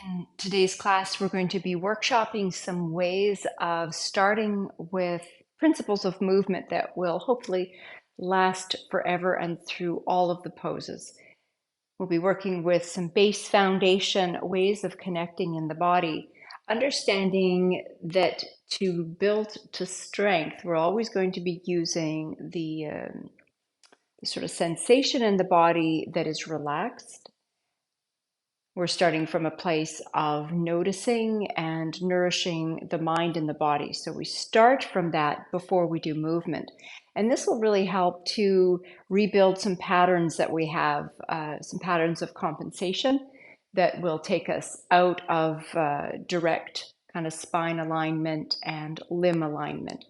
In today's class, we're going to be workshopping some ways of starting with principles of movement that will hopefully last forever and through all of the poses. We'll be working with some base foundation ways of connecting in the body, understanding that to build to strength, we're always going to be using the sort of sensation in the body that is relaxed. We're starting from a place of noticing and nourishing the mind and the body. So we start from that before we do movement. And this will really help to rebuild some patterns that we have, some patterns of compensation that will take us out of direct kind of spine alignment and limb alignment.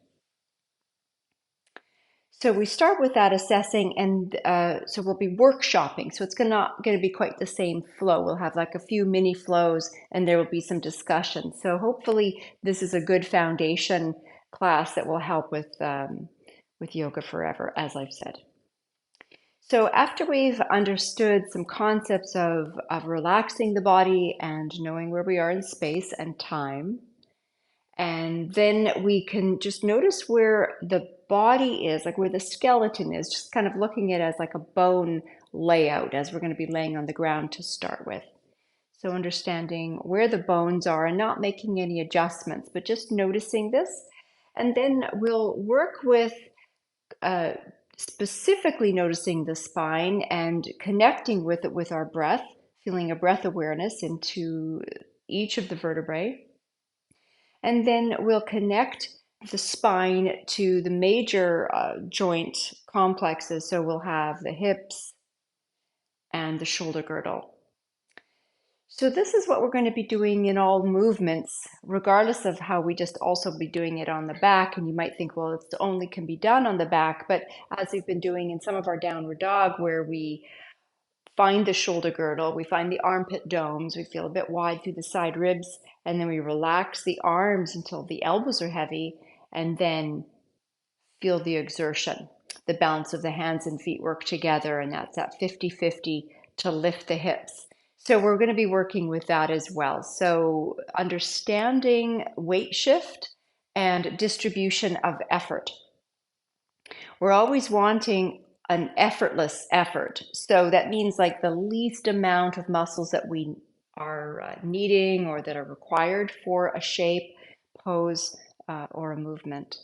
So we start with that assessing, and so we'll be workshopping. So it's not going to be quite the same flow. We'll have like a few mini flows, and there will be some discussion. So hopefully, this is a good foundation class that will help with Yoga Forever, as I've said. So after we've understood some concepts of relaxing the body and knowing where we are in space and time, and then we can just notice where the body is, like where the skeleton is, just kind of looking at it as like a bone layout as we're going to be laying on the ground to start with. So understanding where the bones are and not making any adjustments, but just noticing this. And then we'll work with specifically noticing the spine and connecting with it with our breath, feeling a breath awareness into each of the vertebrae. And then we'll connect the spine to the major joint complexes. So we'll have the hips and the shoulder girdle. So this is what we're going to be doing in all movements, regardless of how we just also be doing it on the back. And you might think, well, it's only can be done on the back. But as we've been doing in some of our downward dog, where we find the shoulder girdle, we find the armpit domes, we feel a bit wide through the side ribs, and then we relax the arms until the elbows are heavy, and then feel the exertion. The balance of the hands and feet work together, and that's that 50-50 to lift the hips. So we're going to be working with that as well. So understanding weight shift and distribution of effort. We're always wanting an effortless effort. So that means like the least amount of muscles that we are needing or that are required for a shape, pose, or a movement.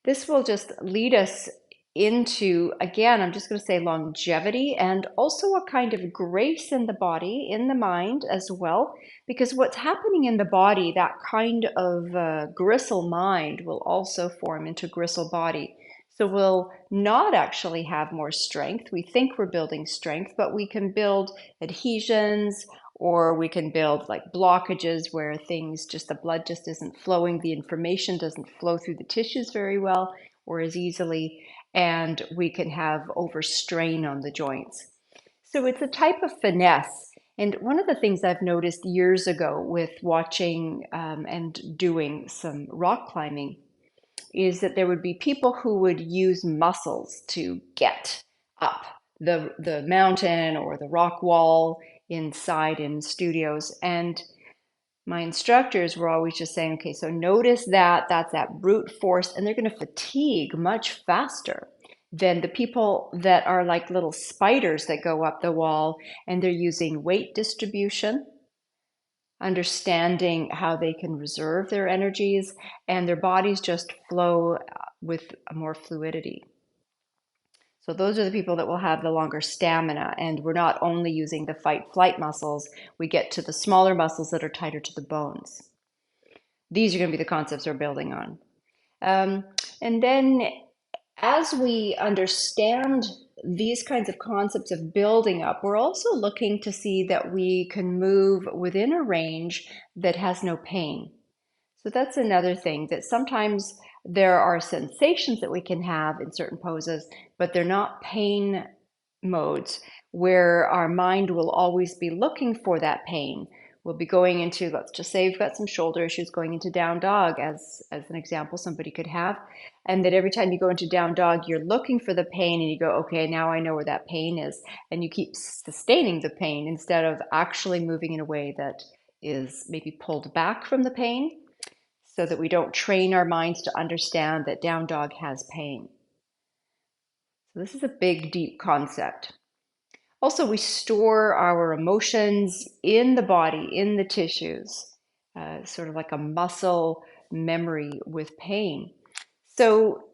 This will just lead us into, again, I'm just going to say longevity and also a kind of grace in the body, in the mind as well, because what's happening in the body, that kind of gristle mind will also form into gristle body. So we'll not actually have more strength. We think we're building strength, but we can build adhesions, or we can build like blockages where things just, the blood just isn't flowing, the information doesn't flow through the tissues very well or as easily, and we can have overstrain on the joints. So it's a type of finesse. And one of the things I've noticed years ago with watching and doing some rock climbing is that there would be people who would use muscles to get up the mountain or the rock wall inside in studios. And my instructors were always just saying, okay, so notice that that's that brute force, and they're going to fatigue much faster than the people that are like little spiders that go up the wall and they're using weight distribution, understanding how they can reserve their energies, and their bodies just flow with more fluidity. So those are the people that will have the longer stamina, and we're not only using the fight-flight muscles, we get to the smaller muscles that are tighter to the bones. These are going to be the concepts we're building on. And then as we understand these kinds of concepts of building up, we're also looking to see that we can move within a range that has no pain. So that's another thing, that sometimes there are sensations that we can have in certain poses, but they're not pain modes where our mind will always be looking for that pain. we'll be going into, let's just say you've got some shoulder issues, going into down dog as an example somebody could have. And that every time you go into down dog, you're looking for the pain and you go, okay, now I know where that pain is. And you keep sustaining the pain instead of actually moving in a way that is maybe pulled back from the pain, so that we don't train our minds to understand that down dog has pain. So this is a big, deep concept. Also, we store our emotions in the body, in the tissues, sort of like a muscle memory with pain. So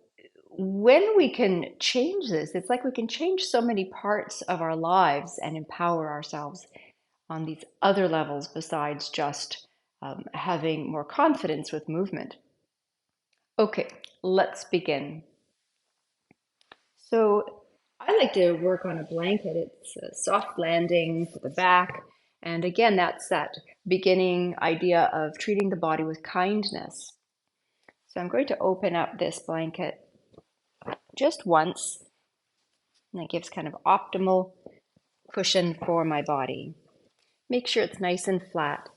when we can change this, it's like we can change so many parts of our lives and empower ourselves on these other levels besides just having more confidence with movement. Okay, let's begin. So I like to work on a blanket. It's a soft landing for the back. And again, that's that beginning idea of treating the body with kindness. So I'm going to open up this blanket just once, and that gives kind of optimal cushion for my body. Make sure it's nice and flat.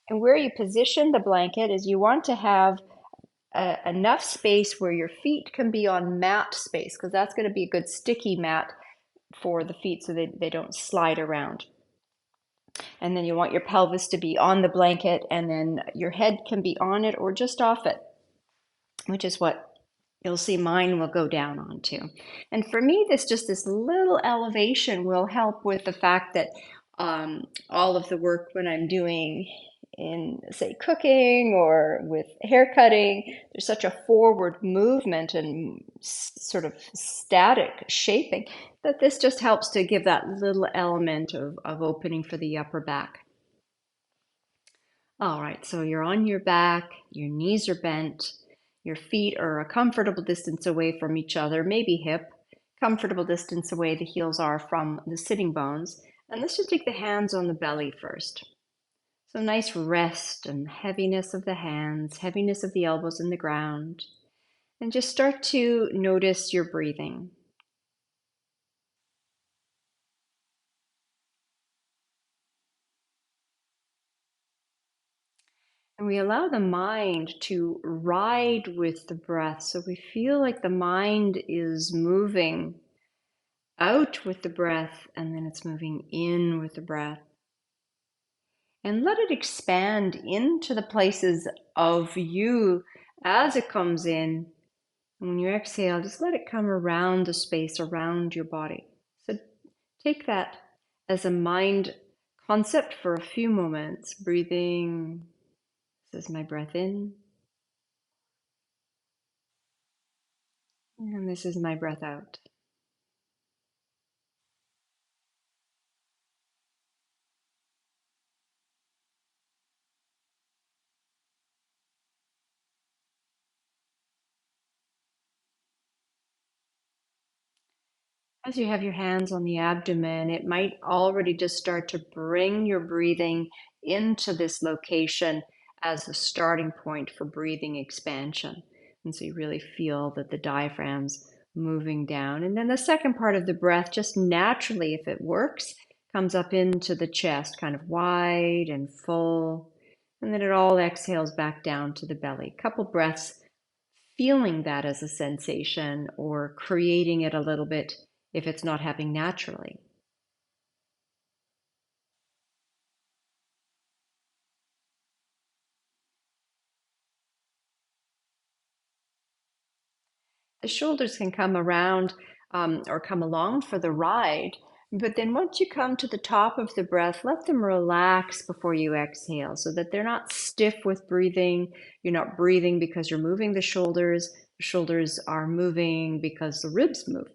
And where you position the blanket is you want to have enough space where your feet can be on mat space, because that's going to be a good sticky mat for the feet so they don't slide around. And then you want your pelvis to be on the blanket, and then your head can be on it or just off it, which is what you'll see mine will go down onto. And for me, this little elevation will help with the fact that all of the work when I'm doing in, say, cooking or with hair cutting, there's such a forward movement and sort of static shaping that this just helps to give that little element of opening for the upper back. All right, so you're on your back, your knees are bent, your feet are a comfortable distance away from each other, maybe hip, comfortable distance away the heels are from the sitting bones. And let's just take the hands on the belly first. So nice rest and heaviness of the hands, heaviness of the elbows in the ground. And just start to notice your breathing. And we allow the mind to ride with the breath. So we feel like the mind is moving out with the breath, and then it's moving in with the breath. And let it expand into the places of you as it comes in. And when you exhale, just let it come around the space around your body. So take that as a mind concept for a few moments. Breathing. This is my breath in. And this is my breath out. As you have your hands on the abdomen, it might already just start to bring your breathing into this location as the starting point for breathing expansion. And so you really feel that the diaphragm's moving down. And then the second part of the breath, just naturally, if it works, comes up into the chest, kind of wide and full. And then it all exhales back down to the belly. Couple breaths feeling that as a sensation or creating it a little bit if it's not happening naturally. The shoulders can come around or come along for the ride, but then once you come to the top of the breath, let them relax before you exhale so that they're not stiff with breathing. You're not breathing because you're moving the shoulders. The shoulders are moving because the ribs move.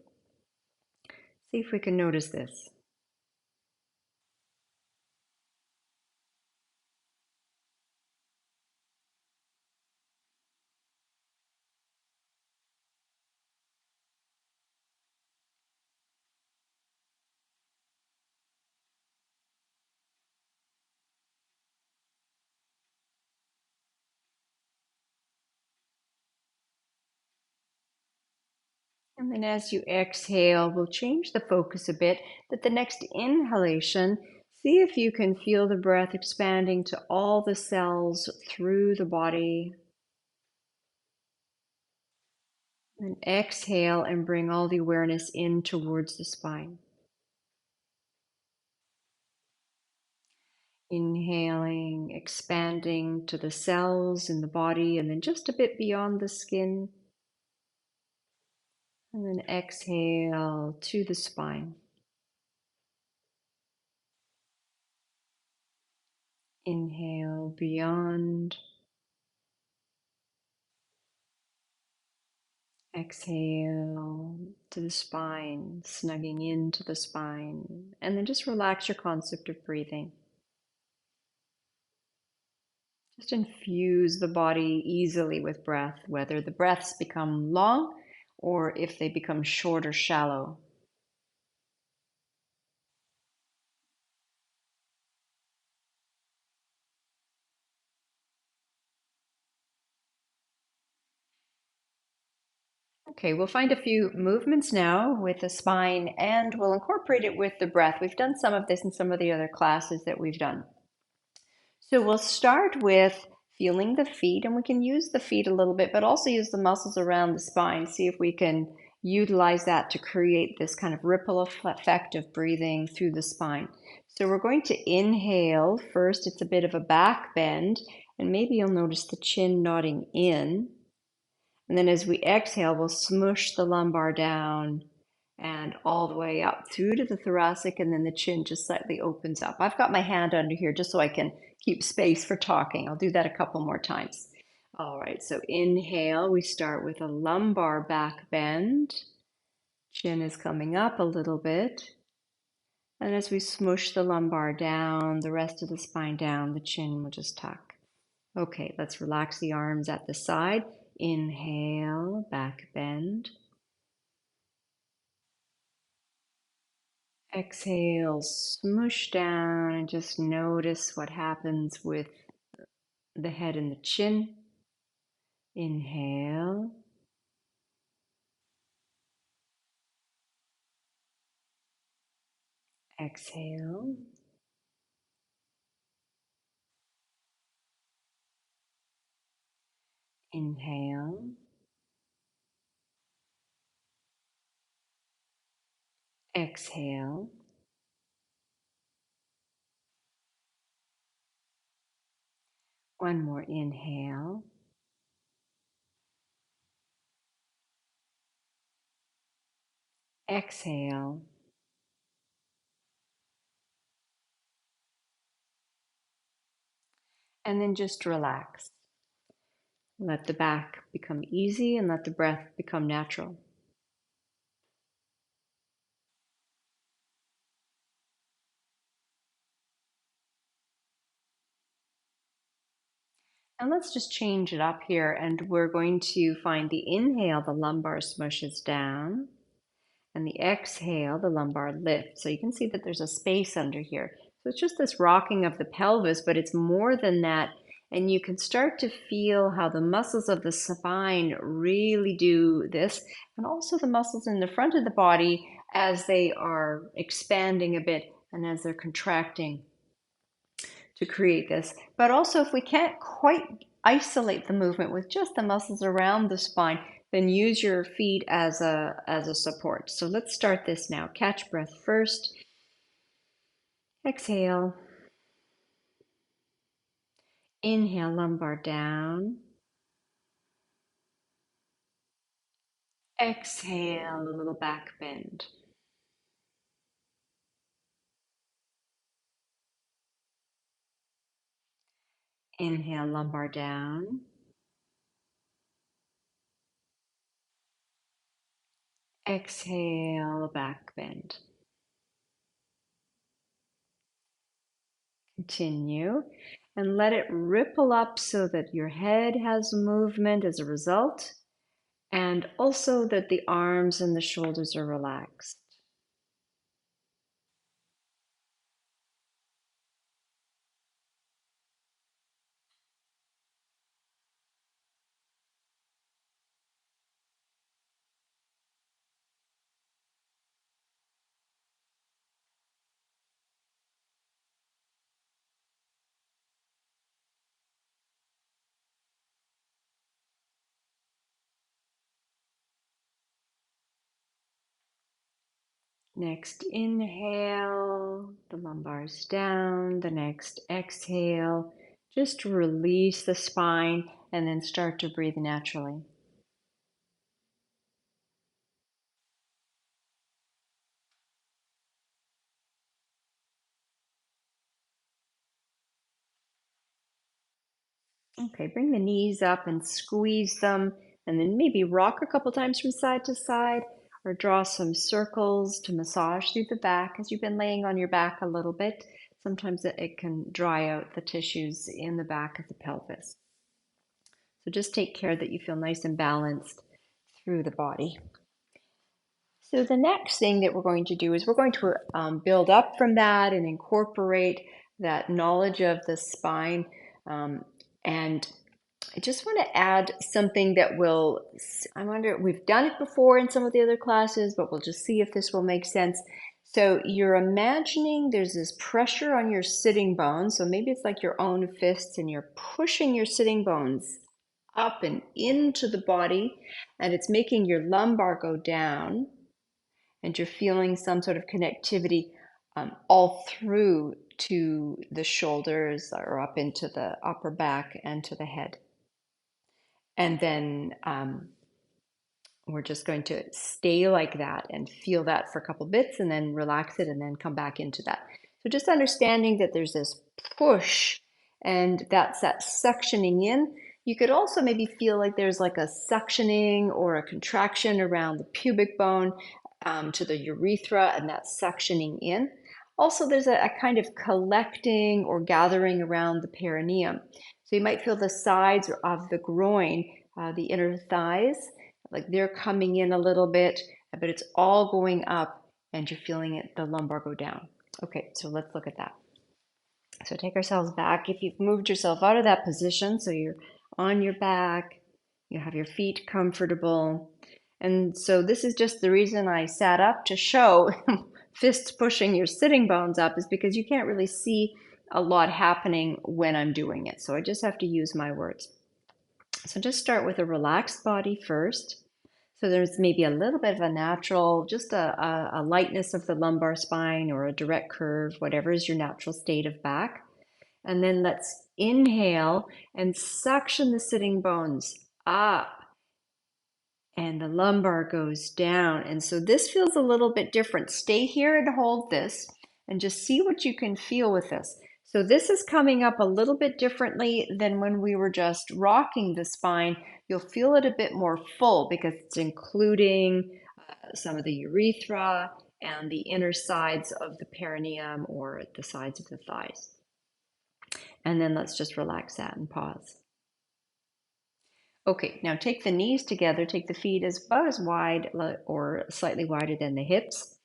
See if we can notice this. And then as you exhale, we'll change the focus a bit, that the next inhalation See if you can feel the breath expanding to all the cells through the body. And exhale and bring all the awareness in towards the spine. Inhaling, expanding to the cells in the body and then just a bit beyond the skin. And then exhale to the spine. Inhale beyond. Exhale to the spine, snugging into the spine. And then just relax your concept of breathing. Just infuse the body easily with breath, whether the breaths become long or if they become short or shallow. Okay, we'll find a few movements now with the spine and we'll incorporate it with the breath. We've done some of this in some of the other classes that we've done. So we'll start with feeling the feet, and we can use the feet a little bit, but also use the muscles around the spine. See if we can utilize that to create this kind of ripple effect of breathing through the spine. So we're going to inhale first. It's a bit of a back bend, and maybe you'll notice the chin nodding in. And then as we exhale, we'll smush the lumbar down and all the way up through to the thoracic, and then the chin just slightly opens up. I've got my hand under here just so I can keep space for talking. I'll do that a couple more times. All right, so inhale, we start with a lumbar back bend. Chin is coming up a little bit. And as we smush the lumbar down, the rest of the spine down, the chin will just tuck. Okay, let's relax the arms at the side. Inhale, back bend. Exhale, smoosh down and just notice what happens with the head and the chin. Inhale. Exhale. Inhale. Exhale. One more inhale. Exhale. And then just relax. Let the back become easy and let the breath become natural. And let's just change it up here, and we're going to find the inhale, the lumbar smushes down, and the exhale, the lumbar lifts. So you can see that there's a space under here. So it's just this rocking of the pelvis, but it's more than that. And you can start to feel how the muscles of the spine really do this, and also the muscles in the front of the body as they are expanding a bit and as they're contracting to create this. But also, if we can't quite isolate the movement with just the muscles around the spine, then use your feet as a support. So let's start this now. Catch breath first. Exhale. Inhale, lumbar down. Exhale, a little back bend. Inhale, lumbar down. Exhale, back bend. Continue and let it ripple up so that your head has movement as a result, and also that the arms and the shoulders are relaxed. Next inhale, the lumbar's down. The next exhale, just release the spine and then start to breathe naturally. Okay, bring the knees up and squeeze them, and then maybe rock a couple times from side to side, or draw some circles to massage through the back as you've been laying on your back a little bit. Sometimes it can dry out the tissues in the back of the pelvis. So just take care that you feel nice and balanced through the body. So the next thing that we're going to do is we're going to build up from that and incorporate that knowledge of the spine. And I just want to add something that will, I wonder, we've done it before in some of the other classes, but we'll just see if this will make sense. So you're imagining there's this pressure on your sitting bones. So maybe it's like your own fists and you're pushing your sitting bones up and into the body, and it's making your lumbar go down, and you're feeling some sort of connectivity all through to the shoulders or up into the upper back and to the head. And then we're just going to stay like that and feel that for a couple bits and then relax it and then come back into that. So just understanding that there's this push and that's that suctioning in. You could also maybe feel like there's like a suctioning or a contraction around the pubic bone to the urethra, and that's suctioning in. Also, there's a kind of collecting or gathering around the perineum. So you might feel the sides of the groin, the inner thighs, like they're coming in a little bit, but it's all going up and you're feeling it, the lumbar go down. Okay, so let's look at that. So take ourselves back. If you've moved yourself out of that position, so you're on your back, you have your feet comfortable. And so this is just the reason I sat up to show fists pushing your sitting bones up, is because you can't really see a lot happening when I'm doing it. So I just have to use my words. So just start with a relaxed body first. So there's maybe a little bit of a natural, just a lightness of the lumbar spine or a direct curve, whatever is your natural state of back. And then let's inhale and suction the sitting bones up, and the lumbar goes down. And so this feels a little bit different. Stay here and hold this and just see what you can feel with this. So this is coming up a little bit differently than when we were just rocking the spine. You'll feel it a bit more full because it's including some of the urethra and the inner sides of the perineum or the sides of the thighs. And then let's just relax that and pause. Okay, now take the knees together, take the feet about as wide or slightly wider than the hips,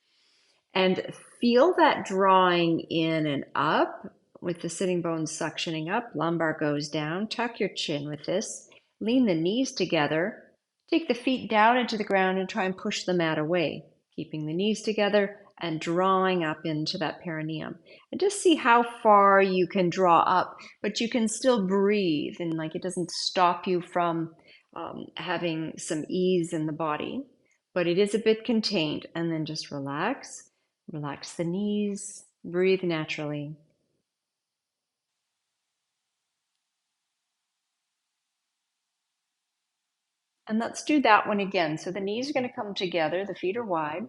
and feel that drawing in and up with the sitting bones suctioning up, lumbar goes down, tuck your chin with this, lean the knees together, take the feet down into the ground and try and push the mat away, keeping the knees together and drawing up into that perineum. And just see how far you can draw up, but you can still breathe, and like it doesn't stop you from having some ease in the body, but it is a bit contained. And then just relax. Relax the knees, breathe naturally. And let's do that one again. So the knees are going to come together, the feet are wide.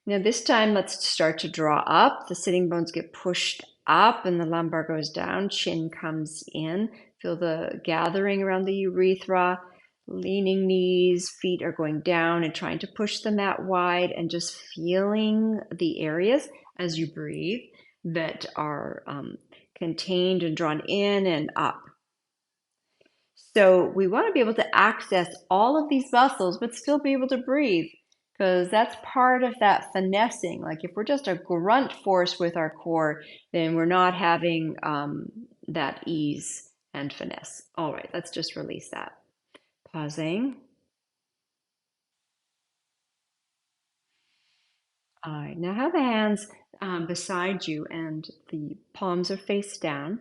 Now this time let's start to draw up. The sitting bones get pushed up and the lumbar goes down, chin comes in. Feel the gathering around the urethra, leaning knees, feet are going down and trying to push the mat wide, and just feeling the areas as you breathe that are contained and drawn in and up. So we want to be able to access all of these muscles, but still be able to breathe, because that's part of that finessing. Like if we're just a grunt force with our core, then we're not having that ease and finesse. All right, let's just release that. Pausing. All right, now have the hands beside you and the palms are face down.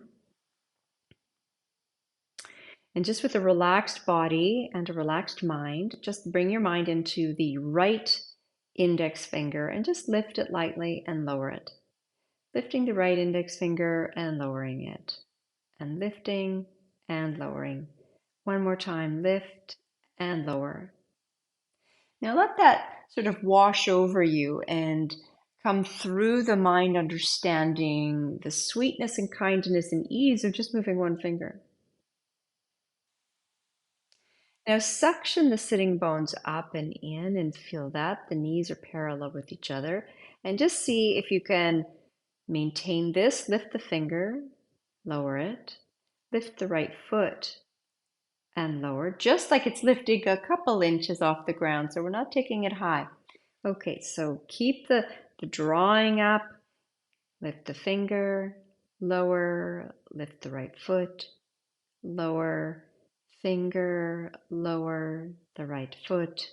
And just with a relaxed body and a relaxed mind, just bring your mind into the right index finger and just lift it lightly and lower it. Lifting the right index finger and lowering it. And lifting and lowering. One more time, lift and lower. Now let that sort of wash over you and come through the mind understanding the sweetness and kindness and ease of just moving one finger. Now suction the sitting bones up and in and feel that. The knees are parallel with each other. And just see if you can maintain this. Lift the finger, lower it. Lift the right foot and lower, just like it's lifting a couple inches off the ground. So we're not taking it high. Okay, so keep the drawing up. Lift the finger, lower, lift the right foot, lower, finger, lower, the right foot,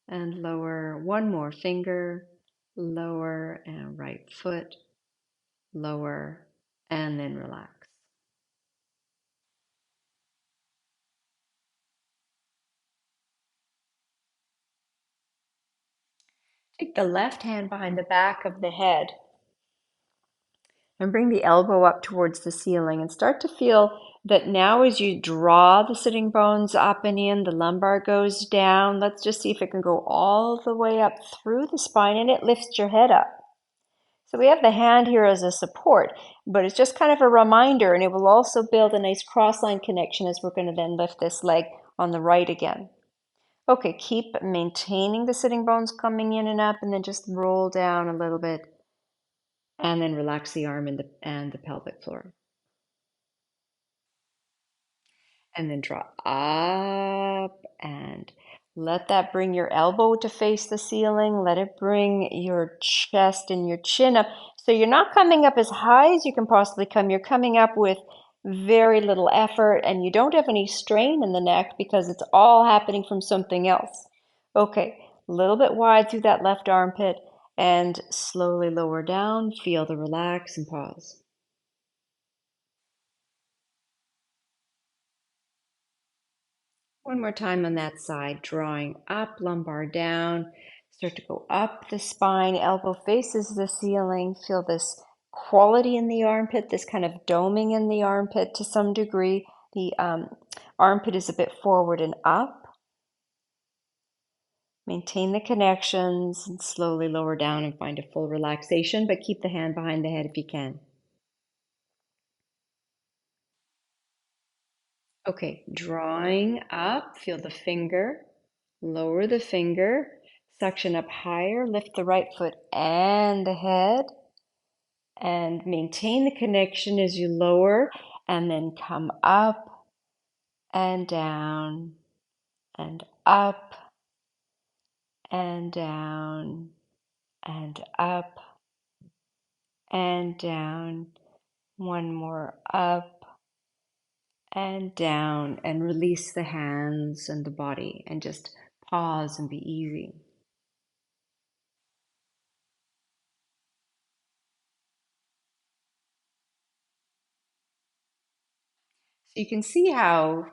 and lower. One more finger, lower, and right foot, lower, and then relax. Take the left hand behind the back of the head and bring the elbow up towards the ceiling and start to feel that now as you draw the sitting bones up and in, the lumbar goes down. Let's just see if it can go all the way up through the spine and it lifts your head up. So we have the hand here as a support, but it's just kind of a reminder, and it will also build a nice cross-line connection as we're going to then lift this leg on the right again. Okay, keep maintaining the sitting bones coming in and up, and then just roll down a little bit, and then relax the arm and the pelvic floor. And then draw up and let that bring your elbow to face the ceiling. Let it bring your chest and your chin up. So you're not coming up as high as you can possibly come. You're coming up with very little effort and you don't have any strain in the neck because it's all happening from something else. Okay, a little bit wide through that left armpit and slowly lower down. Feel the relax and pause. One more time on that side, drawing up, lumbar down. Start to go up the spine, elbow faces the ceiling. Feel this quality in the armpit, this kind of doming in the armpit to some degree. The armpit is a bit forward and up. Maintain the connections and slowly lower down and find a full relaxation, but keep the hand behind the head if you can. Okay, drawing up, feel the finger, lower the finger, suction up higher, lift the right foot and the head, and maintain the connection as you lower, and then come up and down, and up and down, and up and down. One more up and down, and release the hands and the body, and just pause and be easy. So you can see how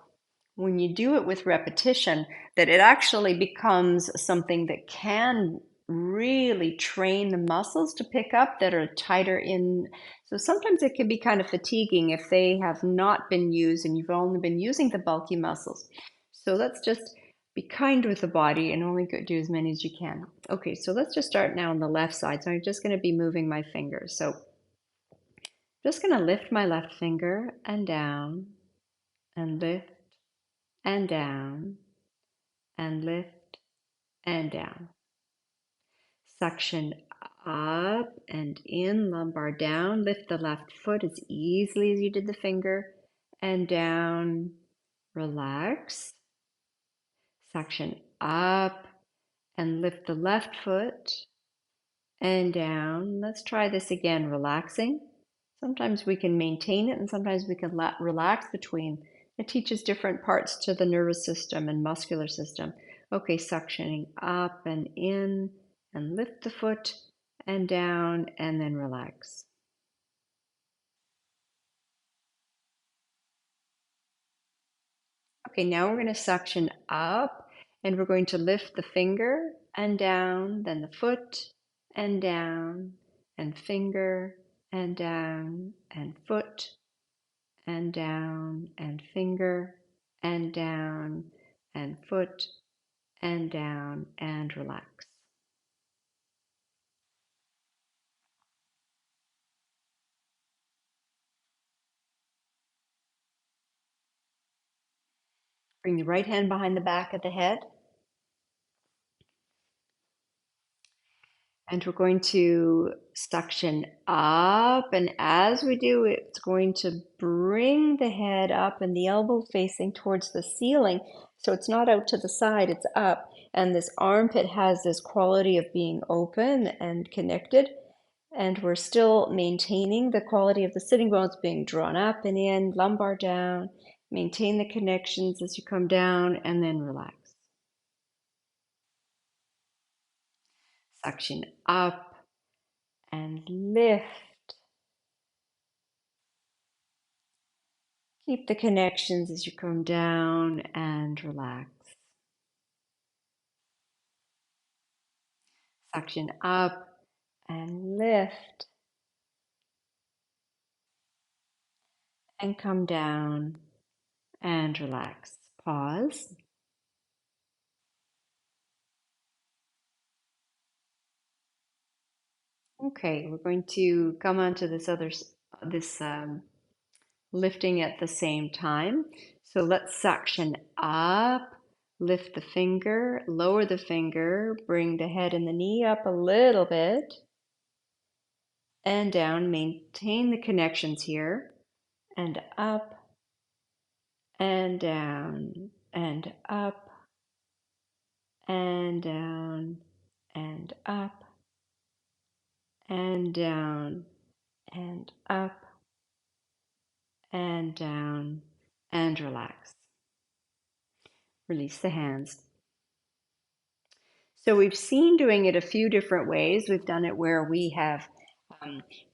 when you do it with repetition, that it actually becomes something that can really train the muscles to pick up that are tighter in. So sometimes it can be kind of fatiguing if they have not been used and you've only been using the bulky muscles. So let's just be kind with the body and only do as many as you can. Okay, so let's just start now on the left side. So I'm just going to be moving my fingers. So just going to lift my left finger and down and lift and down and lift and down. Suction up and in, lumbar down. Lift the left foot as easily as you did the finger and down. Relax. Suction up and lift the left foot and down. Let's try this again, relaxing. Sometimes we can maintain it and sometimes we can relax between. It teaches different parts to the nervous system and muscular system. Okay, suctioning up and in and lift the foot and down and then relax. Okay, now we're going to suction up And we're going to lift the finger and down, then the foot and down, and finger and down, and foot and down, and finger and down, and foot and down, and relax. Bring the right hand behind the back of the head. And we're going to suction up. And as we do, it's going to bring the head up and the elbow facing towards the ceiling. So it's not out to the side, it's up. And this armpit has this quality of being open and connected. And we're still maintaining the quality of the sitting bones being drawn up and in, lumbar down. Maintain the connections as you come down and then relax. Suction up and lift. Keep the connections as you come down and relax. Suction up and lift. And come down and relax. Pause. Okay, we're going to come on to this lifting at the same time. So let's suction up, lift the finger, lower the finger, bring the head and the knee up a little bit, and down. Maintain the connections here, and up, and down, and up, and down, and up, and down, and up, and down, and relax. Release the hands. So we've seen doing it a few different ways. We've done it where we have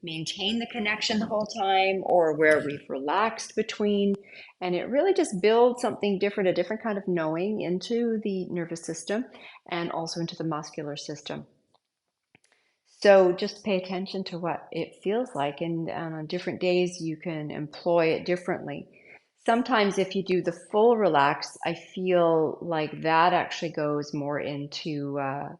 maintained the connection the whole time, or where we've relaxed between, and it really just builds something different, a different kind of knowing into the nervous system and also into the muscular system. So just pay attention to what it feels like, and on different days you can employ it differently. Sometimes if you do the full relax, I feel like that actually goes more into a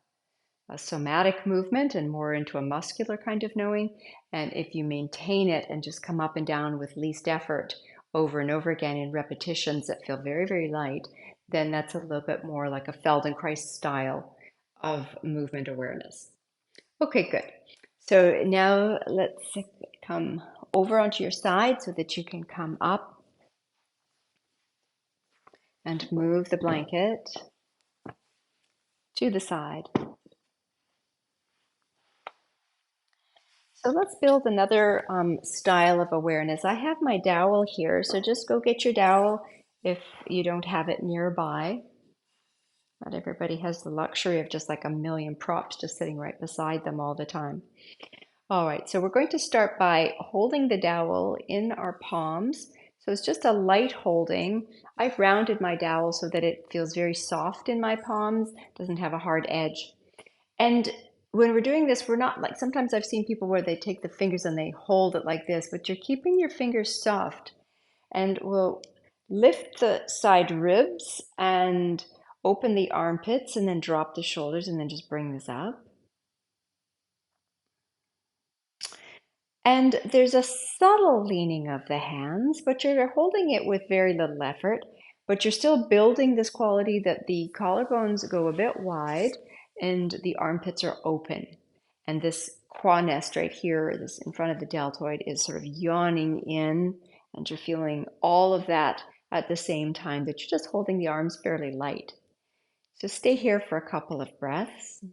somatic movement and more into a muscular kind of knowing. And if you maintain it and just come up and down with least effort over and over again in repetitions that feel very, very light, then that's a little bit more like a Feldenkrais style of movement awareness. Okay, good. So now let's come over onto your side so that you can come up and move the blanket to the side. So let's build another style of awareness. I have my dowel here, so just go get your dowel if you don't have it nearby. Not everybody has the luxury of just like a million props just sitting right beside them all the time. All right, so we're going to start by holding the dowel in our palms. So it's just a light holding. I've rounded my dowel so that it feels very soft in my palms, doesn't have a hard edge. And when we're doing this, we're not like, sometimes I've seen people where they take the fingers and they hold it like this, but you're keeping your fingers soft. And we'll lift the side ribs and open the armpits and then drop the shoulders and then just bring this up. And there's a subtle leaning of the hands, but you're holding it with very little effort, but you're still building this quality that the collarbones go a bit wide and the armpits are open. And this qua nest right here, this in front of the deltoid, is sort of yawning in, and you're feeling all of that at the same time, but you're just holding the arms fairly light. So stay here for a couple of breaths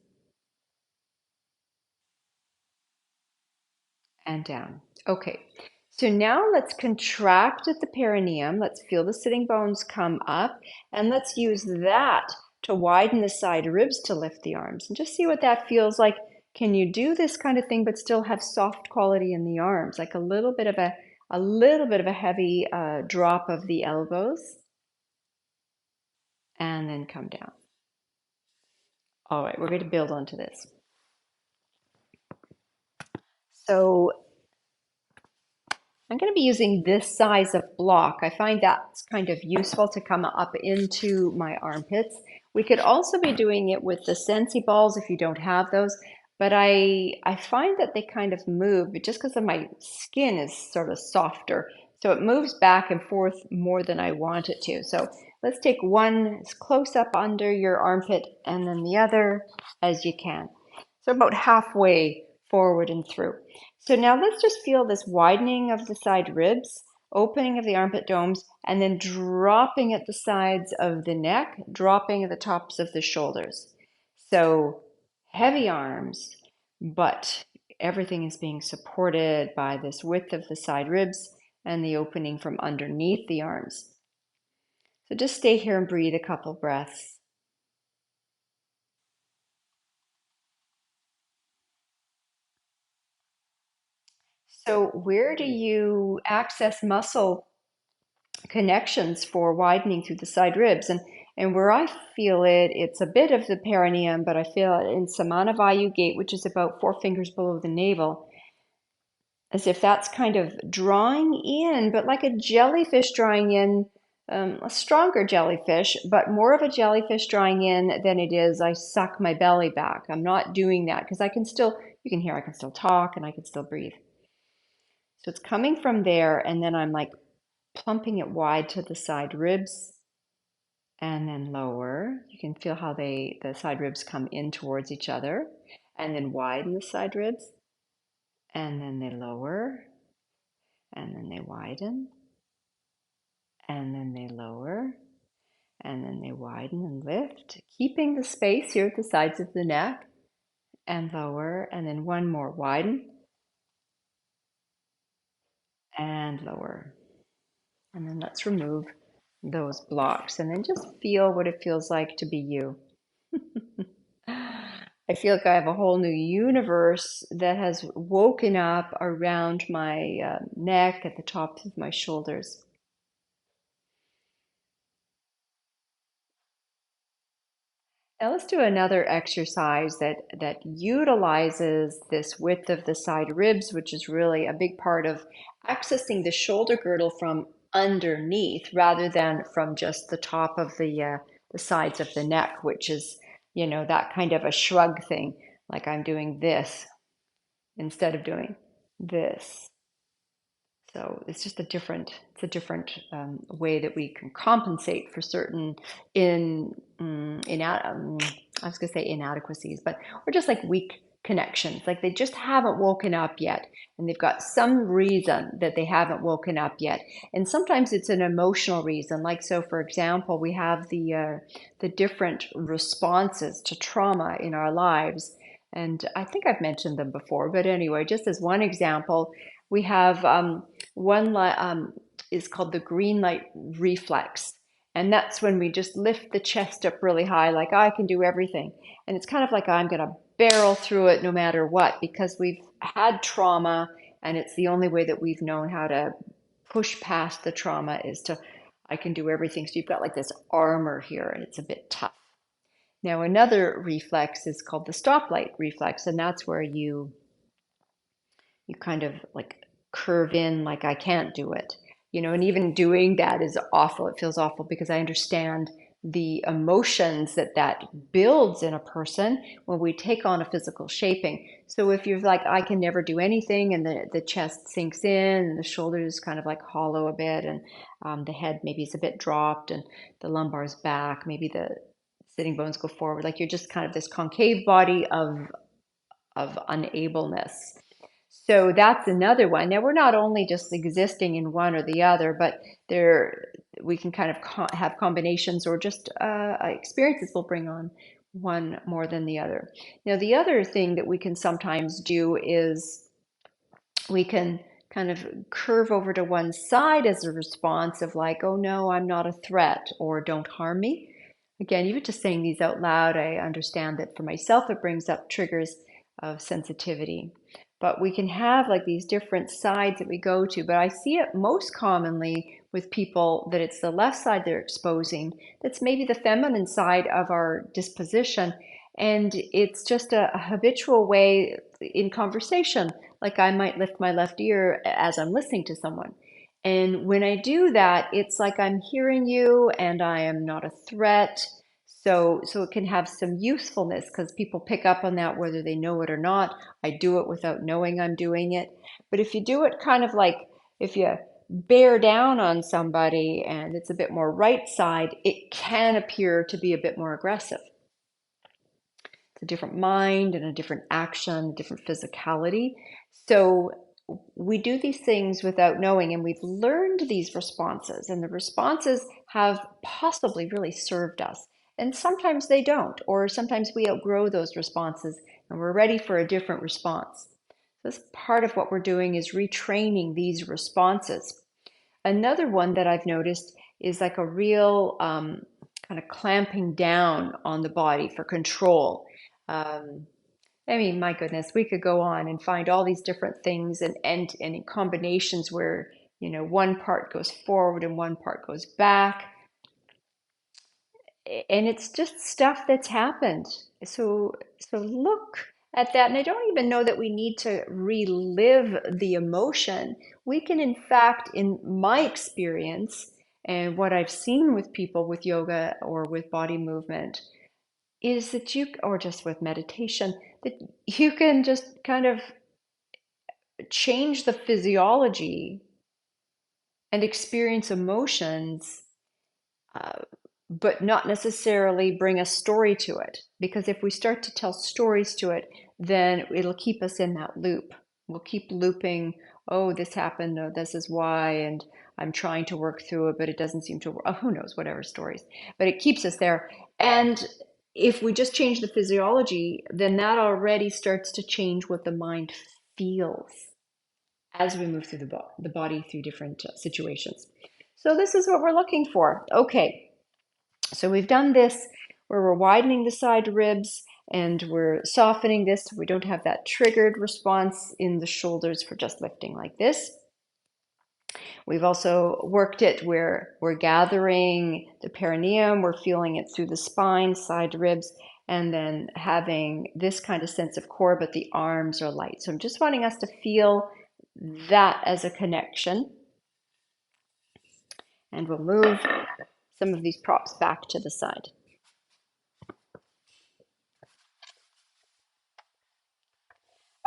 and down. Okay, so now let's contract at the perineum. Let's feel the sitting bones come up, and let's use that to widen the side ribs to lift the arms, and just see what that feels like. Can you do this kind of thing but still have soft quality in the arms, like a little bit of a heavy drop of the elbows, and then come down. All right, we're going to build onto this. So I'm going to be using this size of block. I find that's kind of useful to come up into my armpits. We could also be doing it with the Scentsy balls if you don't have those, but I find that they kind of move just because of my skin is sort of softer. So it moves back and forth more than I want it to. So let's take one close up under your armpit and then the other as you can. So about halfway forward and through. So now let's just feel this widening of the side ribs, opening of the armpit domes, and then dropping at the sides of the neck, dropping at the tops of the shoulders. So heavy arms, but everything is being supported by this width of the side ribs and the opening from underneath the arms. So just stay here and breathe a couple breaths. So where do you access muscle connections for widening through the side ribs? And where I feel it, it's a bit of the perineum, but I feel it in Samana Vayu Gate, which is about 4 fingers below the navel, as if that's kind of drawing in, but like a jellyfish drawing in, a stronger jellyfish, but more of a jellyfish drawing in than it is I suck my belly back. I'm not doing that because I can still, you can hear I can still talk and I can still breathe. So it's coming from there, and then I'm like plumping it wide to the side ribs and then lower. You can feel how the side ribs come in towards each other, and then widen the side ribs, and then they lower, and then they widen, and then they lower, and then they widen and lift, keeping the space here at the sides of the neck, and lower, and then one more, widen, and lower. And then let's remove those blocks and then just feel what it feels like to be you. I feel like I have a whole new universe that has woken up around my neck, at the tops of my shoulders. Now let's do another exercise that utilizes this width of the side ribs, which is really a big part of accessing the shoulder girdle from underneath rather than from just the top of the sides of the neck, which is, you know, that kind of a shrug thing, like I'm doing this instead of doing this. So it's just it's a different way that we can compensate for certain I was going to say inadequacies, but or just like weak connections, like they just haven't woken up yet, and they've got some reason that they haven't woken up yet. And sometimes it's an emotional reason, like so. For example, we have the different responses to trauma in our lives, and I think I've mentioned them before, but anyway, just as one example, we have one is called the green light reflex. And that's when we just lift the chest up really high, like I can do everything. And it's kind of like I'm going to barrel through it no matter what, because we've had trauma and it's the only way that we've known how to push past the trauma is to, I can do everything. So you've got like this armor here and it's a bit tough. Now, another reflex is called the stoplight reflex, and that's where you kind of like curve in like I can't do it, you know, and even doing that is awful. It feels awful because I understand the emotions that builds in a person when we take on a physical shaping. So if you're like, I can never do anything, and the chest sinks in and the shoulders kind of like hollow a bit, and the head maybe is a bit dropped and the lumbar's back, maybe the sitting bones go forward, like you're just kind of this concave body of unableness. So that's another one. Now we're not only just existing in one or the other, but there we can kind of have combinations or just experiences will bring on one more than the other. Now the other thing that we can sometimes do is we can kind of curve over to one side as a response of like, oh no, I'm not a threat, or don't harm me. Again, even just saying these out loud, I understand that for myself, it brings up triggers of sensitivity. But we can have like these different sides that we go to. But I see it most commonly with people that it's the left side they're exposing. That's maybe the feminine side of our disposition. And it's just a habitual way in conversation. Like I might lift my left ear as I'm listening to someone. And when I do that, it's like I'm hearing you and I am not a threat. So it can have some usefulness because people pick up on that whether they know it or not. I do it without knowing I'm doing it. But if you do it kind of like if you bear down on somebody and it's a bit more right side, it can appear to be a bit more aggressive. It's a different mind and a different action, a different physicality. So we do these things without knowing, and we've learned these responses, and the responses have possibly really served us. And sometimes they don't, or sometimes we outgrow those responses and we're ready for a different response. This part of what we're doing is retraining these responses. Another one that I've noticed is like a real kind of clamping down on the body for control. Um, I mean, my goodness, we could go on and find all these different things and in combinations where, one part goes forward and one part goes back. And it's just stuff that's happened. So look at that. And I don't even know that we need to relive the emotion. We can, in fact, in my experience and what I've seen with people with yoga or with body movement, is that or just with meditation, that you can just kind of change the physiology and experience emotions, uh, but not necessarily bring a story to it. Because if we start to tell stories to it, then it'll keep us in that loop. We'll keep looping, oh, this happened, oh, this is why, and I'm trying to work through it, but it doesn't seem to work. Oh, who knows, whatever stories. But it keeps us there. And if we just change the physiology, then that already starts to change what the mind feels as we move through the body through different situations. So this is what we're looking for. Okay, so we've done this where we're widening the side ribs and we're softening this so we don't have that triggered response in the shoulders for just lifting like this. We've also worked it where we're gathering the perineum, we're feeling it through the spine, side ribs, and then having this kind of sense of core, but the arms are light. So I'm just wanting us to feel that as a connection. And we'll move some of these props back to the side.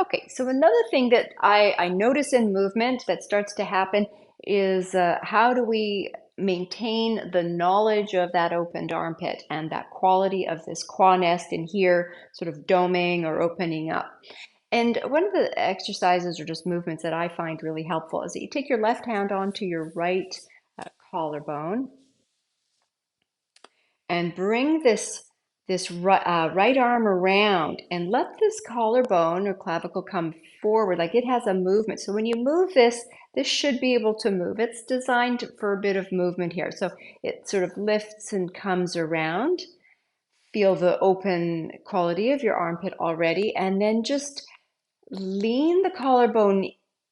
Okay, so another thing that I notice in movement that starts to happen is how do we maintain the knowledge of that opened armpit and that quality of this qua nest in here, sort of doming or opening up. And one of the exercises or just movements that I find really helpful is that you take your left hand onto your right collarbone and bring this right arm around and let this collarbone or clavicle come forward like it has a movement. So when you move this should be able to move. It's designed for a bit of movement here. So it sort of lifts and comes around. Feel the open quality of your armpit already, and then just lean the collarbone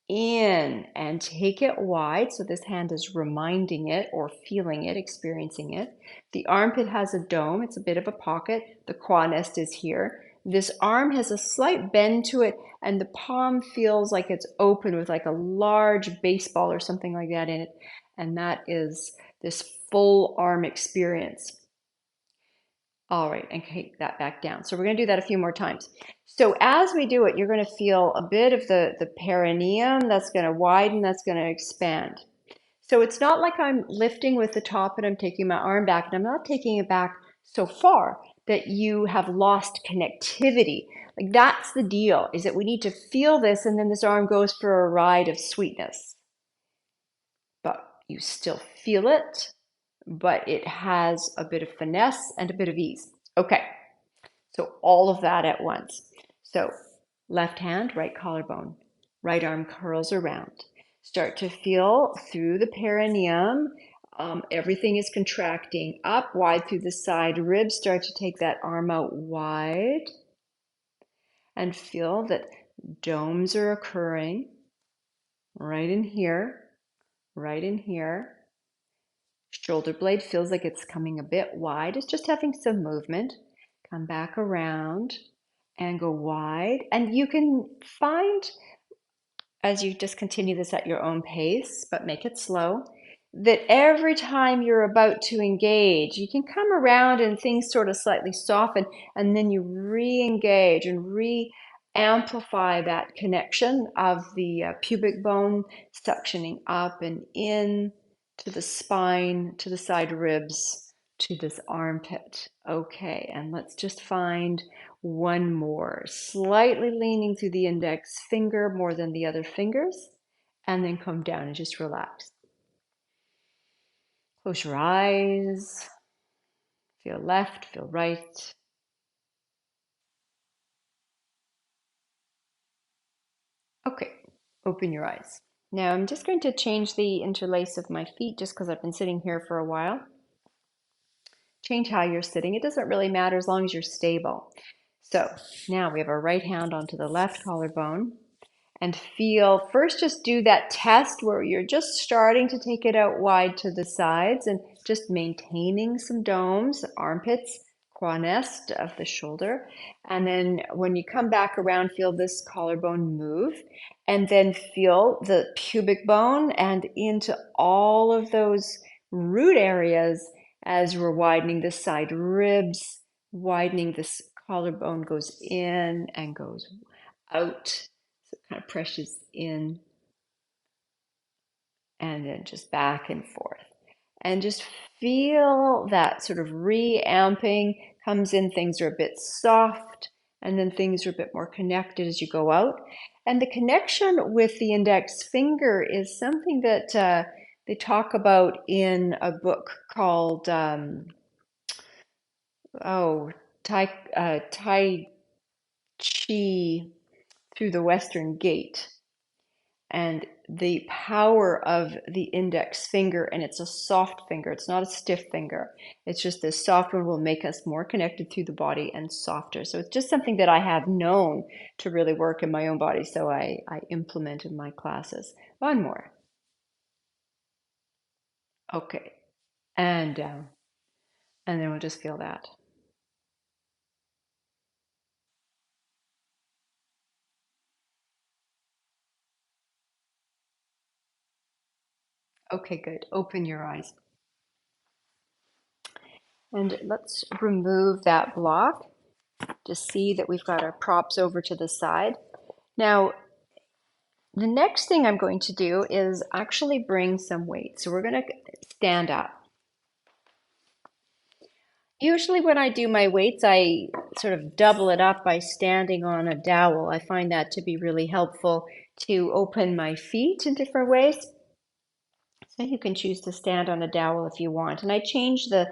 in and take it wide. So this hand is reminding it or feeling it, experiencing it. The armpit has a dome. It's a bit of a pocket. The qua nest is here. This arm has a slight bend to it, and the palm feels like it's open with like a large baseball or something like that in it. And that is this full arm experience. All right, and take that back down. So we're going to do that a few more times. So as we do it, you're going to feel a bit of the perineum that's going to widen, that's going to expand. So it's not like I'm lifting with the top and I'm taking my arm back, and I'm not taking it back so far that you have lost connectivity. Like that's the deal, is that we need to feel this, and then this arm goes for a ride of sweetness. But you still feel it, but it has a bit of finesse and a bit of ease. Okay. So all of that at once. So left hand, right collarbone, right arm curls around. Start to feel through the perineum. Everything is contracting up, wide through the side ribs. Start to take that arm out wide and feel that domes are occurring right in here, right in here. Shoulder blade feels like it's coming a bit wide. It's just having some movement. Come back around and go wide. And you can find, as you just continue this at your own pace, but make it slow, that every time you're about to engage, you can come around and things sort of slightly soften, and then you re-engage and re-amplify that connection of the pubic bone, suctioning up and in to the spine, to the side ribs, to this armpit. Okay, and let's just find one more, slightly leaning through the index finger more than the other fingers, and then come down and just relax. Close your eyes, feel left, feel right. Okay, open your eyes. Now I'm just going to change the interlace of my feet just because I've been sitting here for a while. Change how you're sitting. It doesn't really matter as long as you're stable. So now we have our right hand onto the left collarbone. And feel, first just do that test where you're just starting to take it out wide to the sides and just maintaining some domes, armpits, quonest of the shoulder. And then when you come back around, feel this collarbone move, and then feel the pubic bone and into all of those root areas as we're widening the side ribs, widening this collarbone goes in and goes out, kind of presses in and then just back and forth. And just feel that sort of re-amping comes in. Things are a bit soft, and then things are a bit more connected as you go out. And the connection with the index finger is something that they talk about in a book called Tai Chi Through the Western Gate. And the power of the index finger, and it's a soft finger, it's not a stiff finger, it's just this soft one will make us more connected through the body and softer. So it's just something that I have known to really work in my own body, so I implement in my classes. One more. Okay, and down, and then we'll just feel that. Okay, good. Open your eyes. And let's remove that block. Just see that we've got our props over to the side. Now, the next thing I'm going to do is actually bring some weight. So we're going to stand up. Usually when I do my weights, I sort of double it up by standing on a dowel. I find that to be really helpful to open my feet in different ways. So you can choose to stand on a dowel if you want. And I change the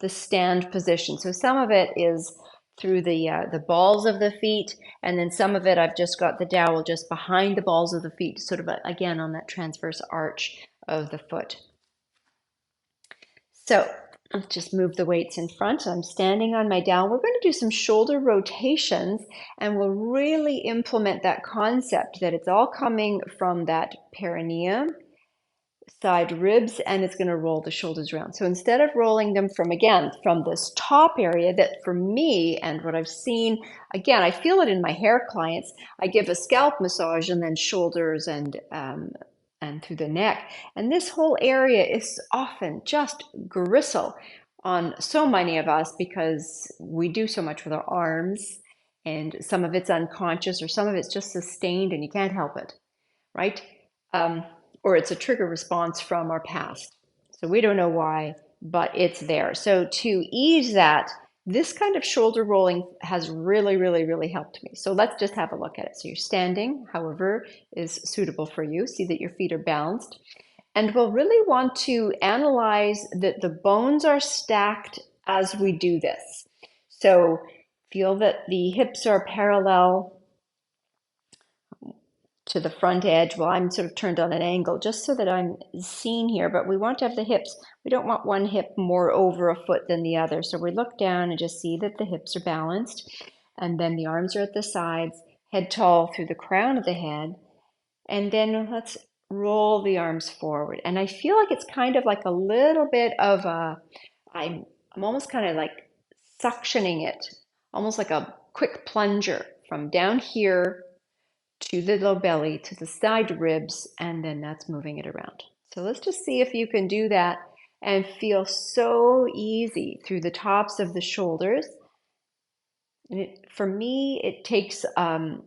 stand position. So some of it is through the balls of the feet, and then some of it I've just got the dowel just behind the balls of the feet, sort of again on that transverse arch of the foot. So let's just move the weights in front. I'm standing on my dowel. We're going to do some shoulder rotations, and we'll really implement that concept that it's all coming from that perineum, side ribs, and it's going to roll the shoulders around. So instead of rolling them from, again, from this top area, that for me and what I've seen, again, I feel it in my hair clients, I give a scalp massage and then shoulders and through the neck. And this whole area is often just gristle on so many of us because we do so much with our arms, and some of it's unconscious or some of it's just sustained and you can't help it, right? Or it's a trigger response from our past. So we don't know why, but it's there. So to ease that, this kind of shoulder rolling has really, really, really helped me. So let's just have a look at it. So you're standing, however is suitable for you. See that your feet are balanced. And we'll really want to analyze that the bones are stacked as we do this. So feel that the hips are parallel to the front edge. Well, I'm sort of turned on an angle just so that I'm seen here, but we want to have the hips. We don't want one hip more over a foot than the other. So we look down and just see that the hips are balanced. And then the arms are at the sides, head tall through the crown of the head. And then let's roll the arms forward. And I feel like it's kind of like a little bit of a, I'm almost kind of like suctioning it almost like a quick plunger from down here to the low belly, to the side ribs, and then that's moving it around. So let's just see if you can do that and feel so easy through the tops of the shoulders. And for me, it takes a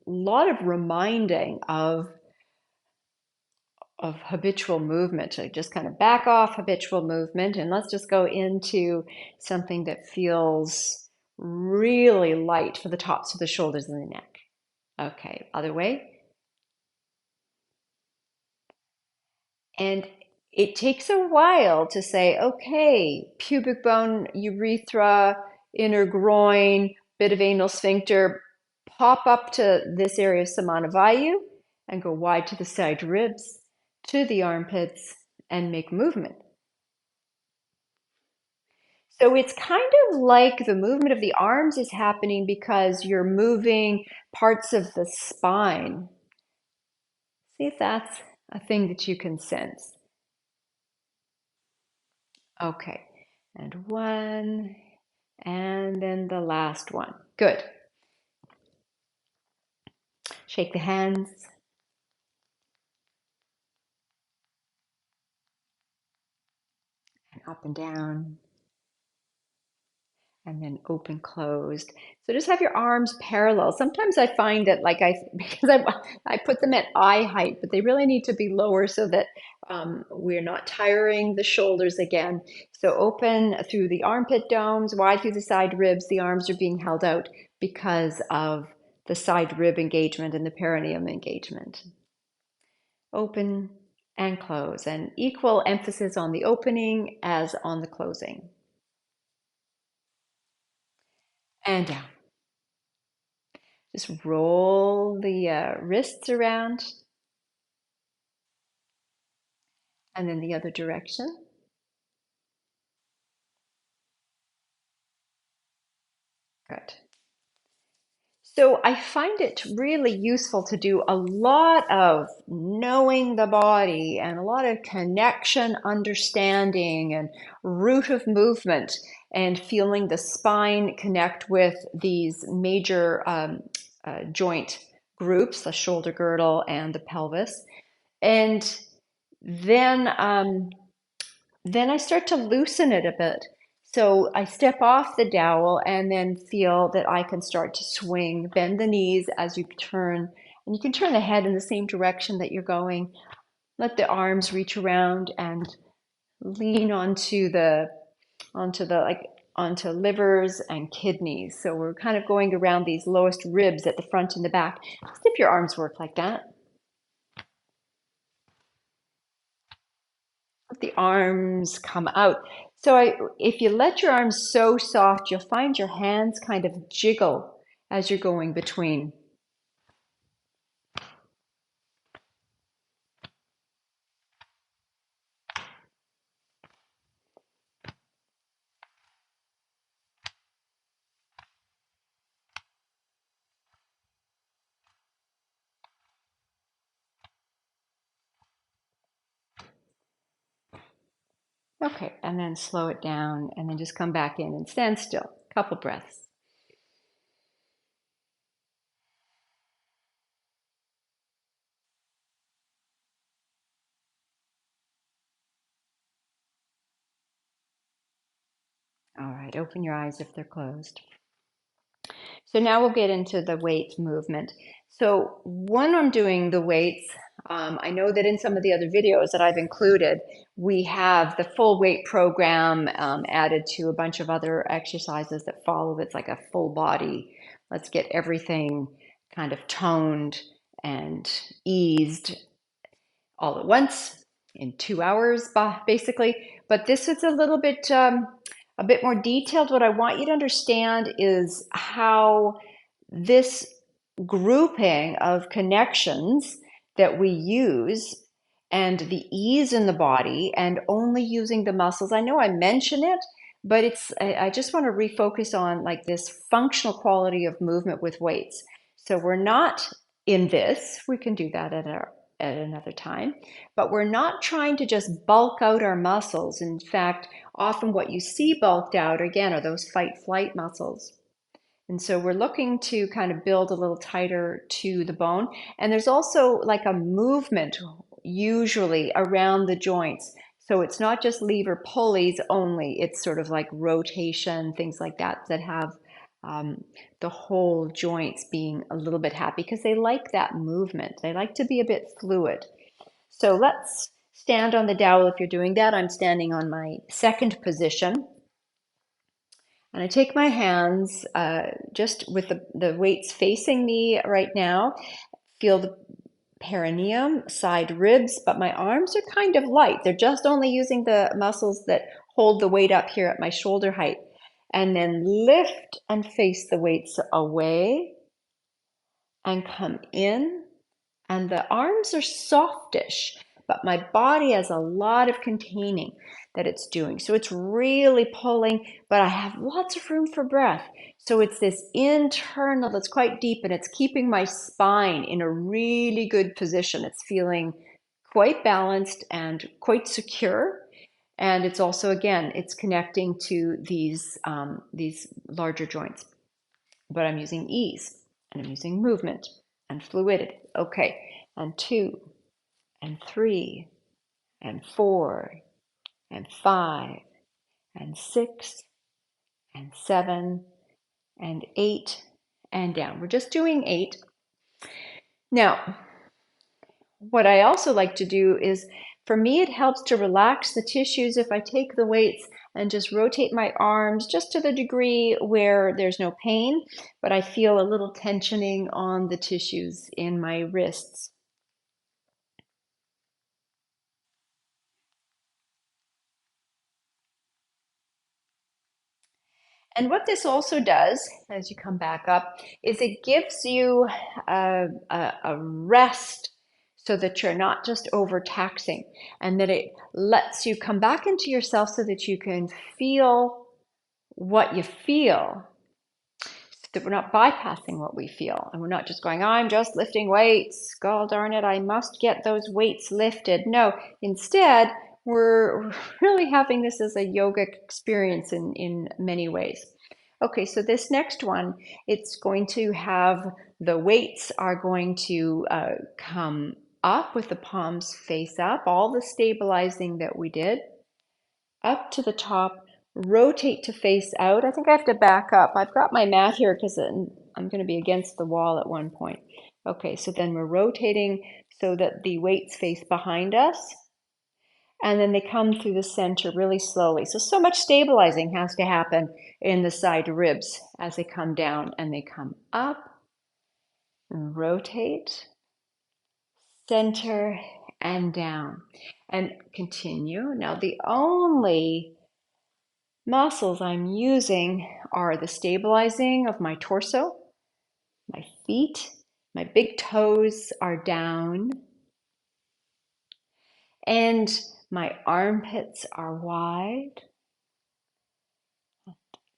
lot of reminding of habitual movement. So just kind of back off habitual movement, and let's just go into something that feels really light for the tops of the shoulders and the neck. Okay, other way. And it takes a while to say, okay, pubic bone, urethra, inner groin, bit of anal sphincter, pop up to this area of Samanavayu and go wide to the side ribs, to the armpits, and make movement. So it's kind of like the movement of the arms is happening because you're moving parts of the spine. See if that's a thing that you can sense. Okay, and one, and then the last one. Good. Shake the hands. And up and down. And then open, closed. So just have your arms parallel. Sometimes I find that because I put them at eye height, but they really need to be lower so that we're not tiring the shoulders again. So open through the armpit domes, wide through the side ribs. The arms are being held out because of the side rib engagement and the perineum engagement. Open and close, and equal emphasis on the opening as on the closing. And down. Just roll the wrists around, and then the other direction. Good. So I find it really useful to do a lot of knowing the body and a lot of connection, understanding, and root of movement, and feeling the spine connect with these major joint groups, the shoulder girdle and the pelvis. And then I start to loosen it a bit. So I step off the dowel and then feel that I can start to swing, bend the knees as you turn, and you can turn the head in the same direction that you're going. Let the arms reach around and lean onto livers and kidneys. So we're kind of going around these lowest ribs at the front and the back. Just if your arms work like that. Let the arms come out. So if you let your arms so soft, you'll find your hands kind of jiggle as you're going between. Okay, and then slow it down and then just come back in and stand still. Couple breaths. All right, open your eyes if they're closed. So now we'll get into the weight movement. So when I'm doing the weights, I know that in some of the other videos that I've included, we have the full weight program added to a bunch of other exercises that follow. It's like a full body. Let's get everything kind of toned and eased all at once in 2 hours, basically. But this is a bit more detailed. What I want you to understand is how this grouping of connections that we use and the ease in the body and only using the muscles. I know I mention it, but I just want to refocus on like this functional quality of movement with weights. So we're not in this, we can do that at another time, but we're not trying to just bulk out our muscles. In fact, often what you see bulked out again are those fight flight muscles. And so we're looking to kind of build a little tighter to the bone. And there's also like a movement usually around the joints. So it's not just lever pulleys only, it's sort of like rotation, things like that, that have the whole joints being a little bit happy because they like that movement. They like to be a bit fluid. So let's stand on the dowel if you're doing that. I'm standing on my second position. And I take my hands just with the weights facing me right now. Feel the perineum, side ribs, but my arms are kind of light. They're just only using the muscles that hold the weight up here at my shoulder height. And then lift and face the weights away and come in. And the arms are softish, but my body has a lot of containing that it's doing. So it's really pulling, but I have lots of room for breath. So it's this internal that's quite deep, and it's keeping my spine in a really good position. It's feeling quite balanced and quite secure. And it's also, again, it's connecting to these larger joints. But I'm using ease, and I'm using movement and fluidity. Okay, and 2, and 3, and 4, and 5, and 6, and 7, and 8, and down. We're just doing 8. Now, what I also like to do is, for me, it helps to relax the tissues if I take the weights and just rotate my arms just to the degree where there's no pain, but I feel a little tensioning on the tissues in my wrists. And what this also does, as you come back up, is it gives you a rest so that you're not just overtaxing, and that it lets you come back into yourself so that you can feel what you feel, so that we're not bypassing what we feel. And we're not just going, I'm just lifting weights. God darn it, I must get those weights lifted. No, instead, we're really having this as a yogic experience in many ways. Okay, so this next one, it's going to have the weights are going to come up with the palms face up, all the stabilizing that we did, up to the top, rotate to face out. I think I have to back up. I've got my mat here because I'm going to be against the wall at one point. Okay, so then we're rotating so that the weights face behind us, and then they come through the center really slowly. So much stabilizing has to happen in the side ribs as they come down, and they come up, rotate, center, and down, and continue. Now the only muscles I'm using are the stabilizing of my torso, my feet, my big toes are down, and my armpits are wide.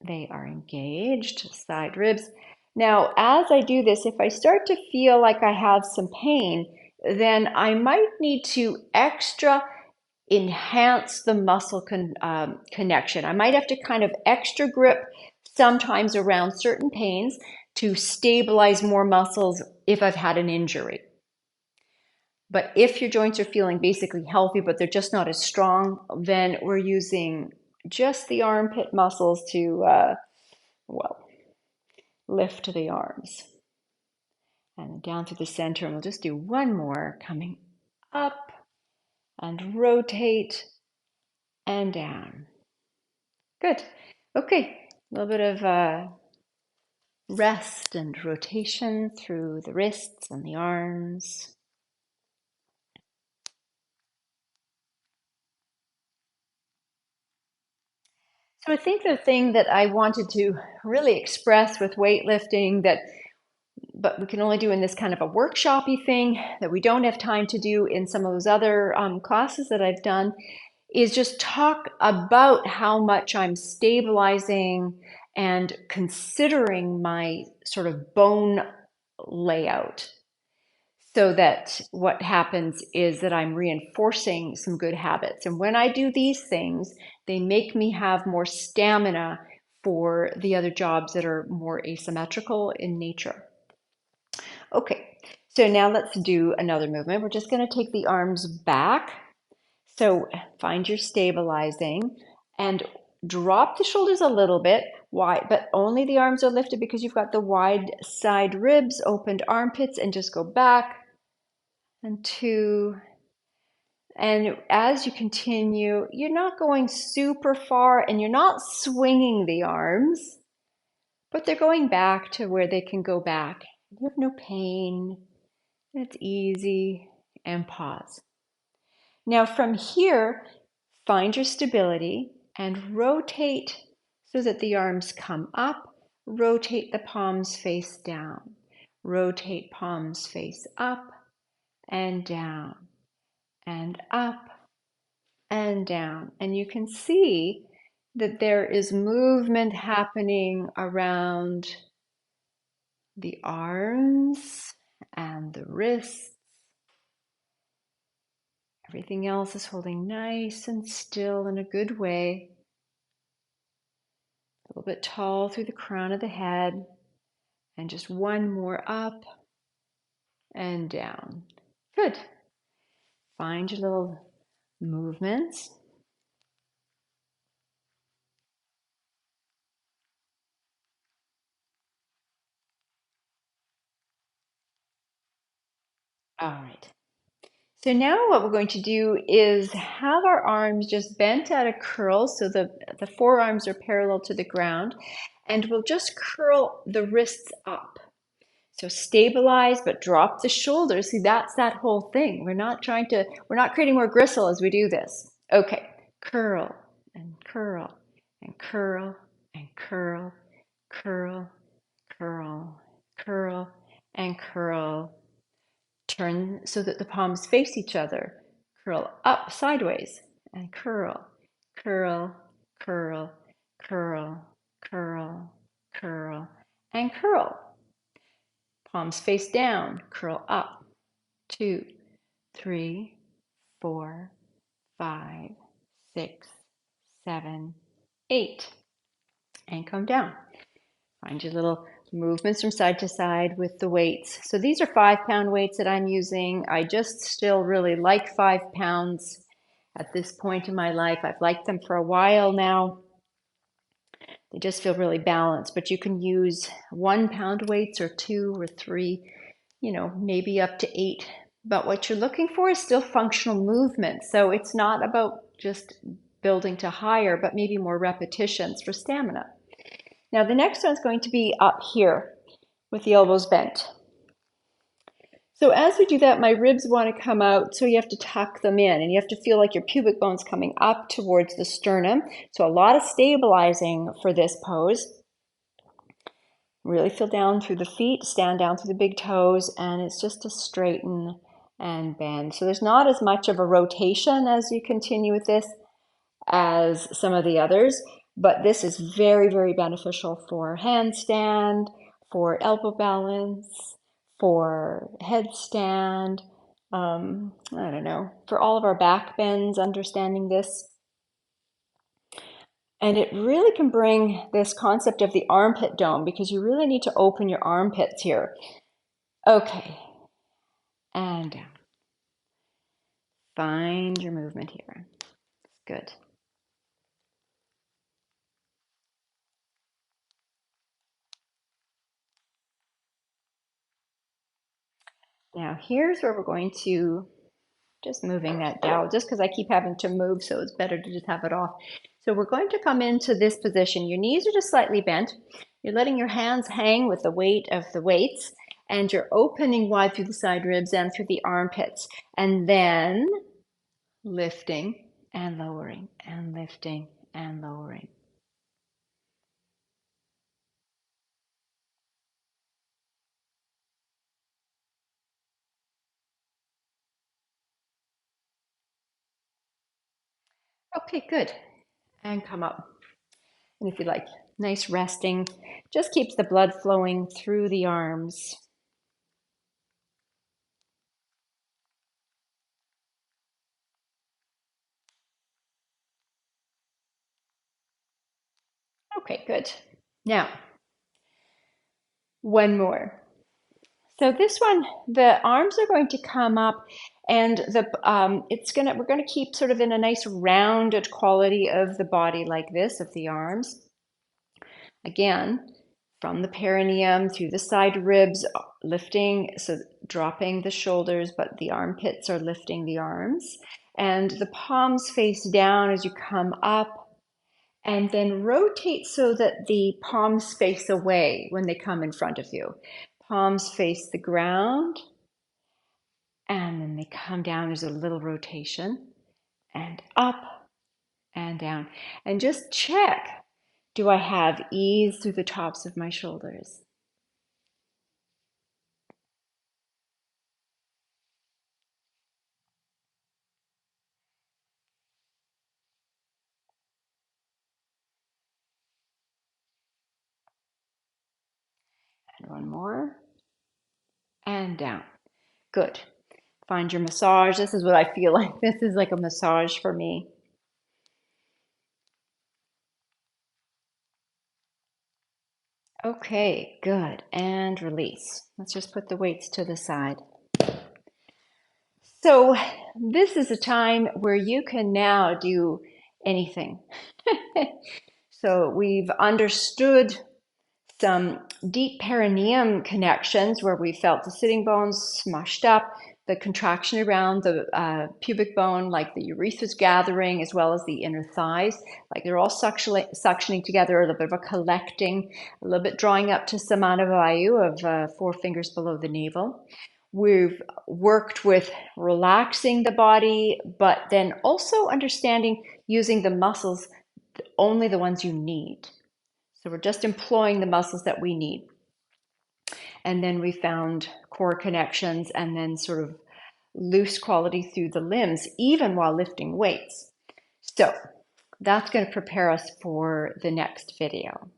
They are engaged, side ribs. Now, as I do this, if I start to feel like I have some pain, then I might need to extra enhance the muscle connection. I might have to kind of extra grip sometimes around certain pains to stabilize more muscles if I've had an injury. But if your joints are feeling basically healthy, but they're just not as strong, then we're using just the armpit muscles to, well, lift the arms. And down through the center, and we'll just do one more, coming up and rotate and down. Good. Okay, a little bit of rest and rotation through the wrists and the arms. So I think the thing that I wanted to really express with weightlifting but we can only do in this kind of a workshopy thing that we don't have time to do in some of those other classes that I've done, is just talk about how much I'm stabilizing and considering my sort of bone layout, so that what happens is that I'm reinforcing some good habits. And when I do these things, they make me have more stamina for the other jobs that are more asymmetrical in nature. Okay, so now let's do another movement. We're just going to take the arms back. So find your stabilizing and drop the shoulders a little bit wide, but only the arms are lifted because you've got the wide side ribs, opened armpits, and just go back and two. And as you continue, you're not going super far and you're not swinging the arms, but they're going back to where they can go back. You have no pain. It's easy, and pause. Now from here, find your stability and rotate so that the arms come up. Rotate the palms face down. Rotate palms face up and down and up and down. And you can see that there is movement happening around the arms and the wrists. Everything else is holding nice and still in a good way. A little bit tall through the crown of the head. And just one more up and down. Good. Find your little movements. All right. So now what we're going to do is have our arms just bent at a curl so the forearms are parallel to the ground, and we'll just curl the wrists up. So stabilize, but drop the shoulders. See, that's that whole thing. We're not creating more gristle as we do this. Okay, curl and curl and curl and curl, curl, curl, curl, and curl. Turn so that the palms face each other. Curl up sideways and curl, curl, curl, curl, curl, curl, and curl. Palms face down, curl up. 2, 3, 4, 5, 6, 7, 8. And come down. Find your little movements from side to side with the weights. So these are 5-pound weights that I'm using. I just still really like 5 pounds at this point in my life. I've liked them for a while now. They just feel really balanced, but you can use 1-pound weights or 2 or 3, maybe up to 8. But what you're looking for is still functional movement. So it's not about just building to higher, but maybe more repetitions for stamina. Now the next one's going to be up here with the elbows bent. So as we do that, my ribs want to come out, so you have to tuck them in, and you have to feel like your pubic bone's coming up towards the sternum. So a lot of stabilizing for this pose. Really feel down through the feet, stand down through the big toes, and it's just to straighten and bend. So there's not as much of a rotation as you continue with this as some of the others, but this is very, very beneficial for handstand, for elbow balance, for headstand, I don't know, for all of our back bends, understanding this. And it really can bring this concept of the armpit dome because you really need to open your armpits here. Okay, and down. Find your movement here. Good. Now here's where we're going to, just moving that down, just because I keep having to move, so it's better to just have it off. So we're going to come into this position. Your knees are just slightly bent. You're letting your hands hang with the weight of the weights, and you're opening wide through the side ribs and through the armpits. And then lifting and lowering and lifting and lowering. Okay, good. And come up. And if you like, nice resting, just keeps the blood flowing through the arms. Okay, good. Now, one more. So this one, the arms are going to come up, and we're gonna keep sort of in a nice rounded quality of the body like this, of the arms. Again, from the perineum through the side ribs, lifting, so dropping the shoulders, but the armpits are lifting the arms. And the palms face down as you come up, and then rotate so that the palms face away when they come in front of you. Palms face the ground, and then they come down. There's a little rotation, and up and down. And just check, do I have ease through the tops of my shoulders? And one more, and down. Good. Find your massage. This is what I feel like. This is like a massage for me. Okay, good. And release. Let's just put the weights to the side. So this is a time where you can now do anything. So we've understood some deep perineum connections where we felt the sitting bones smushed up, the contraction around the pubic bone, like the urethra's gathering, as well as the inner thighs, like they're all suctioning together, a little bit of a collecting, a little bit drawing up to Samana Vayu of 4 fingers below the navel. We've worked with relaxing the body, but then also understanding using the muscles, only the ones you need. So we're just employing the muscles that we need. And then we found core connections and then sort of loose quality through the limbs, even while lifting weights. So that's going to prepare us for the next video.